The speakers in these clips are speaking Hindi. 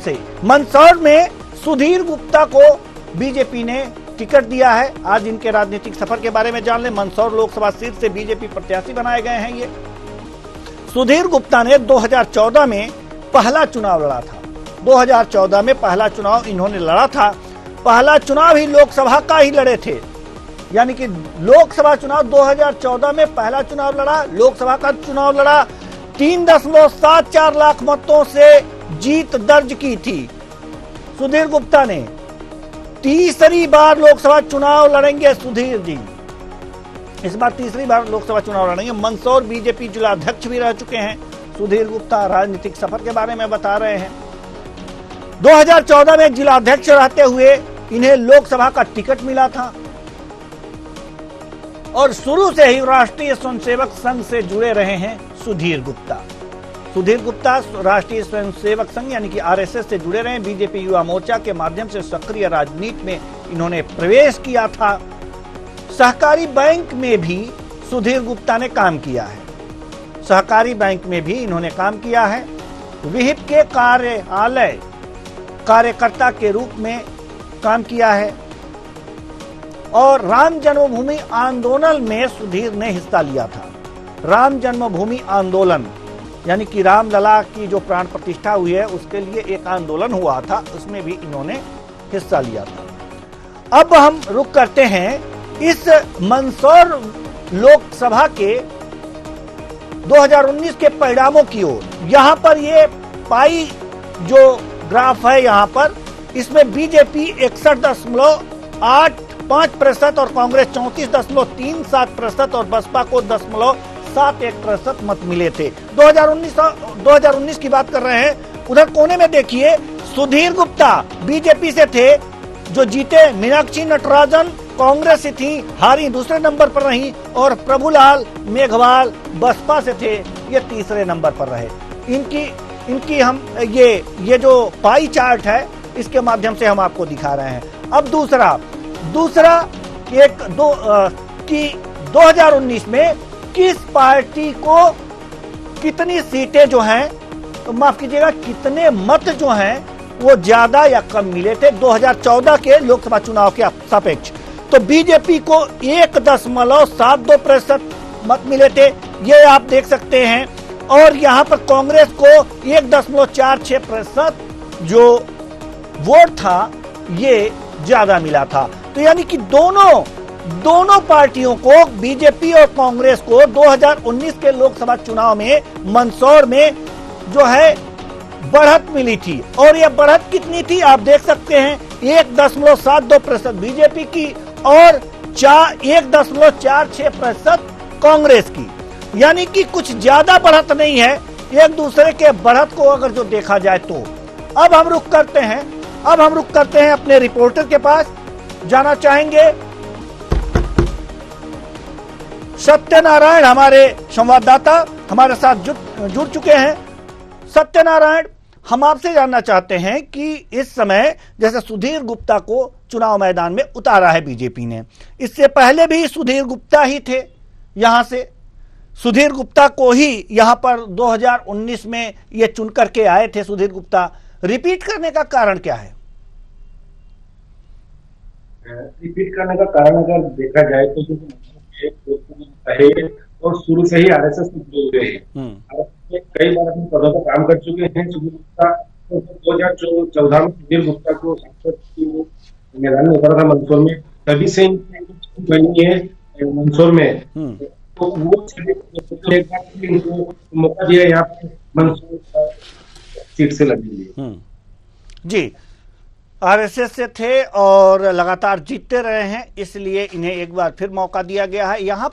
से मंदसौर में सुधीर गुप्ता को बीजेपी ने टिकट दिया है। आज इनके राजनीतिक सफर के बारे में जान लें। मंदसौर लोकसभा सीट से बीजेपी प्रत्याशी बनाए गए हैं। ये सुधीर गुप्ता ने 2014 में पहला चुनाव लड़ा था। 2014 में पहला चुनाव इन्होंने लड़ा था। पहला चुनाव ही लोकसभा का ही लड़े थे, यानी कि लोकसभा चुनाव 2014 में पहला चुनाव लड़ा, लोकसभा का चुनाव लड़ा। 3.74 लाख मतों से जीत दर्ज की थी सुधीर गुप्ता ने। तीसरी बार लोकसभा चुनाव लड़ेंगे सुधीर जी, इस बार तीसरी बार लोकसभा चुनाव लड़ेंगे। मंदसौर बीजेपी जिला अध्यक्ष भी रह चुके हैं सुधीर गुप्ता। राजनीतिक सफर के बारे में बता रहे हैं। 2014 में जिला अध्यक्ष रहते हुए इन्हें लोकसभा का टिकट मिला था और शुरू से ही राष्ट्रीय स्वयंसेवक संघ से जुड़े रहे हैं सुधीर गुप्ता। सुधीर गुप्ता राष्ट्रीय स्वयंसेवक संघ यानी कि आरएसएस से जुड़े रहे। बीजेपी युवा मोर्चा के माध्यम से सक्रिय राजनीति में इन्होंने प्रवेश किया था। सहकारी बैंक में भी सुधीर गुप्ता ने काम किया है। सहकारी बैंक में भी इन्होंने काम किया है। विहिप के कार्यालय कार्यकर्ता के रूप में काम किया है और राम जन्मभूमि आंदोलन में सुधीर ने हिस्सा लिया था। राम जन्मभूमि आंदोलन यानी कि रामलला की जो प्राण प्रतिष्ठा हुई है उसके लिए एक आंदोलन हुआ था, उसमें भी इन्होंने हिस्सा लिया था। अब हम रुक करते हैं इस मंदसौर लोकसभा के 2019 के परिणामों की ओर। यहां पर ये पाई जो ग्राफ है, यहां पर इसमें बीजेपी 61.85% और कांग्रेस 34.37% और बसपा को 0.71% मत मिले थे। 2019 की बात कर रहे हैं। उधर कोने में देखिए सुधीर गुप्ता बीजेपी से थे जो जीते। मीनाक्षी नटराजन कांग्रेस से थी, हारी, दूसरे नंबर पर रही और प्रभुलाल मेघवाल बसपा से थे, ये तीसरे नंबर पर रहे। इनकी हम ये जो पाई चार्ट है इसके माध्यम से हम आपको दिखा रहे हैं। अब दूसरा कि 2019 में किस पार्टी को कितनी सीटें जो हैं, तो माफ कीजिएगा कितने मत जो हैं वो ज्यादा या कम मिले थे 2014 के लोकसभा चुनाव के सापेक्ष। तो बीजेपी को 1.72% मत मिले थे, ये आप देख सकते हैं। और यहां पर कांग्रेस को 1.46% जो वोट था ये ज्यादा मिला था। तो यानी कि दोनों पार्टियों को, बीजेपी और कांग्रेस को 2019 के लोकसभा चुनाव में मंदसौर में जो है बढ़त मिली थी। और यह बढ़त कितनी थी आप देख सकते हैं, 1.72% बीजेपी की और 1.46% कांग्रेस की। यानी कि कुछ ज्यादा बढ़त नहीं है एक दूसरे के बढ़त को अगर जो देखा जाए तो। अब हम रुक करते हैं अपने रिपोर्टर के पास। जाना चाहेंगे सत्यनारायण, हमारे संवाददाता हमारे साथ जुड़ चुके हैं। सत्यनारायण, हम आपसे जानना चाहते हैं कि इस समय जैसे सुधीर गुप्ता को चुनाव मैदान में उतारा है बीजेपी ने, इससे पहले भी सुधीर गुप्ता ही थे। यहां से सुधीर गुप्ता को ही यहां पर 2019 में ये चुन करके आए थे सुधीर गुप्ता। रिपीट करने का कारण क्या है? रिपीट करने का कारण अगर देखा जाए तो पहले और शुरू से ही आरएसएस में जुड़े हुए हैं। कई बार अपने पदों पर काम कर चुके हैं। सुधीर गुप्ता 2014 में सुधीर गुप्ता को सांसद की मैदान में उतारा था मंदसौर में, तभी से बनी है मंदसौर में। तो वो मौका दिया यहाँ पे मंदसौर सीट से लड़ने के लिए। जी, आरएसएस से थे और लगातार जीतते रहे हैं, इसलिए इन्हें एक बार फिर मौका दिया गया है। यहाँ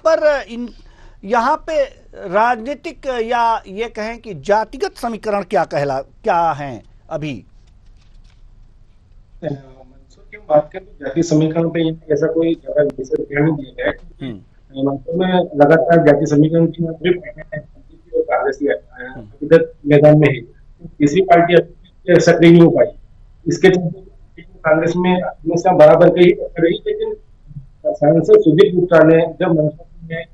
पे राजनीतिक या ये कहें कि जातिगत समीकरण क्या हैं अभी? मंदसौर की बात करें तो जाति समीकरण पे ऐसा कोई ज्यादा विशेष ध्यान नहीं दिया गया है। मंदसौर में लगातार जाति समीकरण की कांग्रेस मैदान में है, किसी पार्टी सक्रिय नहीं हो पाई। इसके चलते कांग्रेस में हमेशा बराबर की ही रही। लेकिन सांसद सुधीर गुप्ता ने जब मंदसौर में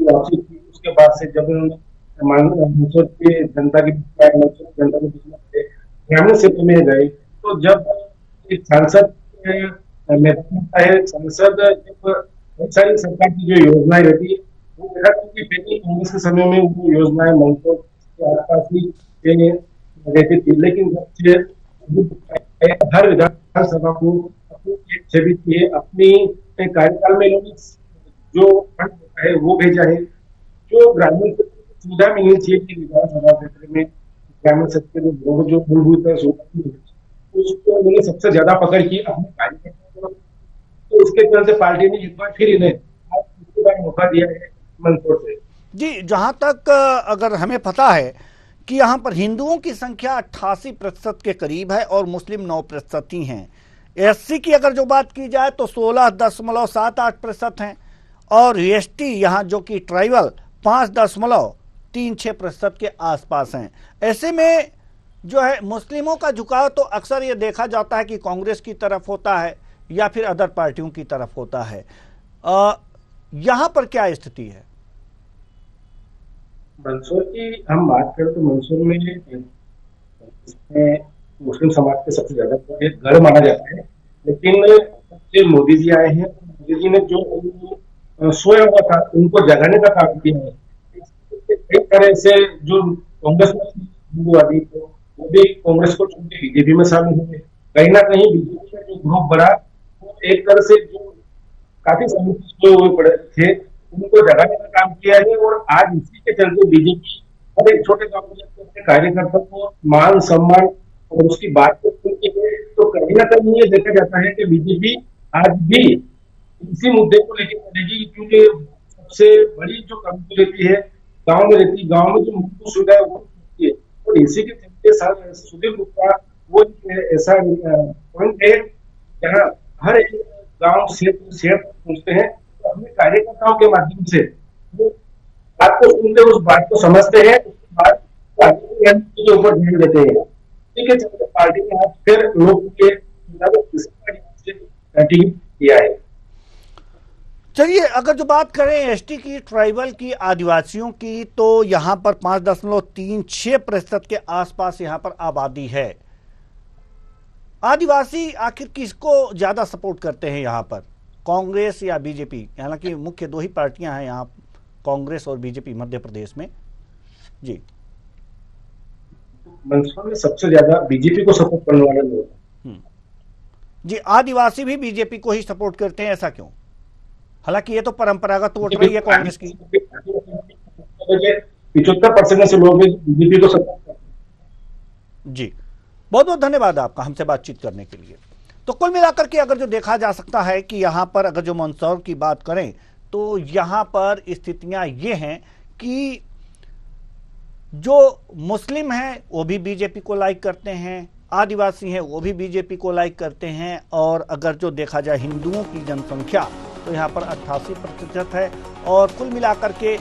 वापसी की उसके बाद से जब मंदसौर की जनता के बीच में ग्रामीण क्षेत्र में गए, तो जब एक सांसद मैदान होता है, सांसद जब बहुत सारी सरकार की जो योजनाएं रहती है, वो देखा कि पहले कांग्रेस के समय में वो योजनाएं मंचों के आसपास ही रहती थी, लेकिन जब से हर विधानसभा को अपनी एक छवि थी, अपनी कार्यकाल में इन्होंने जो फंड होता है वो भेजा है, जो ग्रामीण क्षेत्र को सुविधा मिलनी चाहिए कि विधानसभा क्षेत्र में ग्रामीण क्षेत्र के लोगों को जो मूलभूत सुविधा मिलनी चाहिए, उसको उन्होंने सबसे ज्यादा पकड़ की अपने कार्यकर्ताओं को। तो उसके चलते पार्टी ने एक बार फिर इन्हें आज दूसरी बार मौका दिया है मंदसौर से। जी, जहां तक अगर हमें पता है कि यहाँ पर हिंदुओं की संख्या 88% के करीब है और मुस्लिम 9% ही हैं। एससी की अगर जो बात की जाए तो 16.78% हैं और एसटी यहाँ जो कि ट्राइबल 5.36% के आसपास हैं। ऐसे में जो है मुस्लिमों का झुकाव तो अक्सर ये देखा जाता है कि कांग्रेस की तरफ होता है या फिर अदर पार्टियों की तरफ होता है। यहाँ पर क्या स्थिति है? मंदसौर की हम बात करें तो मंदसौर में मुस्लिम समाज के सबसे ज्यादा एक गढ़ माना जाता है, लेकिन जब मोदी जी आए हैं, मोदी जी ने जो सोया हुआ था उनको जगाने का काम किया है। एक तरह से जो कांग्रेस में हिंदूवादी थे वो भी कांग्रेस को छोड़ के बीजेपी में शामिल हुए। कहीं ना कहीं बीजेपी का जो ग्रुप बढ़ा, वो एक तरह से जो काफी समय हुए पड़े थे उनको जगाने का काम किया है, और आज इसी के चलते बीजेपी हर एक छोटे गांव में अपने कार्यकर्ता को मान सम्मान और उसकी बात को सुनती है। तो कहीं ना कहीं ये देखा जाता है कि बीजेपी आज भी इसी मुद्दे को लेकर चलेगी, क्योंकि सबसे बड़ी जो कमी रहती है गांव में रहती है, गांव में जो मूलभूत सुविधा है वो होती है। और इसी के चलते सुधीर गुप्ता वो ऐसा पॉइंट है जहाँ हर एक गांव क्षेत्र पूछते हैं, तो अपने कार्यकर्ताओं के माध्यम से वो बात को सुनते, उस बात को समझते हैं, उस बात के ऊपर ध्यान देते हैं। ठीक है, चलते पार्टी ने आज फिर लोग के टिकट किया है। चलिए, अगर जो बात करें एसटी की, ट्राइबल की, आदिवासियों की, तो यहाँ पर 5.36% के आसपास यहाँ पर आबादी है। आदिवासी आखिर किसको ज्यादा सपोर्ट करते हैं यहाँ पर, कांग्रेस या बीजेपी? हालांकि मुख्य दो ही पार्टियां हैं यहाँ, कांग्रेस और बीजेपी मध्य प्रदेश में। जी, मंदसौर में सबसे ज्यादा बीजेपी को सपोर्ट करने वाले लोग। जी, आदिवासी भी बीजेपी को ही सपोर्ट करते हैं, ऐसा क्यों? हालांकि ये तो परंपरागत वोट रही है कांग्रेस की। 75% से लोग बीजेपी को सपोर्ट करते हैं। जी, बहुत बहुत धन्यवाद आपका हमसे बातचीत करने के लिए। तो कुल मिलाकर के अगर जो देखा जा सकता है कि यहाँ पर अगर जो मंदसौर की बात करें तो यहाँ पर स्थितियां ये हैं कि जो मुस्लिम हैं वो भी बीजेपी को लाइक करते हैं, आदिवासी हैं वो भी बीजेपी को लाइक करते हैं, और अगर जो देखा जाए हिंदुओं की जनसंख्या तो यहाँ पर 88% है। और कुल मिलाकर के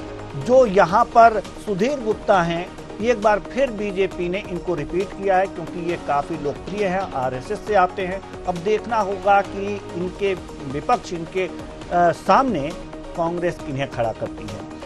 जो यहाँ पर सुधीर गुप्ता हैं, एक बार फिर बीजेपी ने इनको रिपीट किया है क्योंकि ये काफ़ी लोकप्रिय है, आरएसएस से आते हैं। अब देखना होगा कि इनके विपक्ष, इनके सामने कांग्रेस किन्हें खड़ा करती है।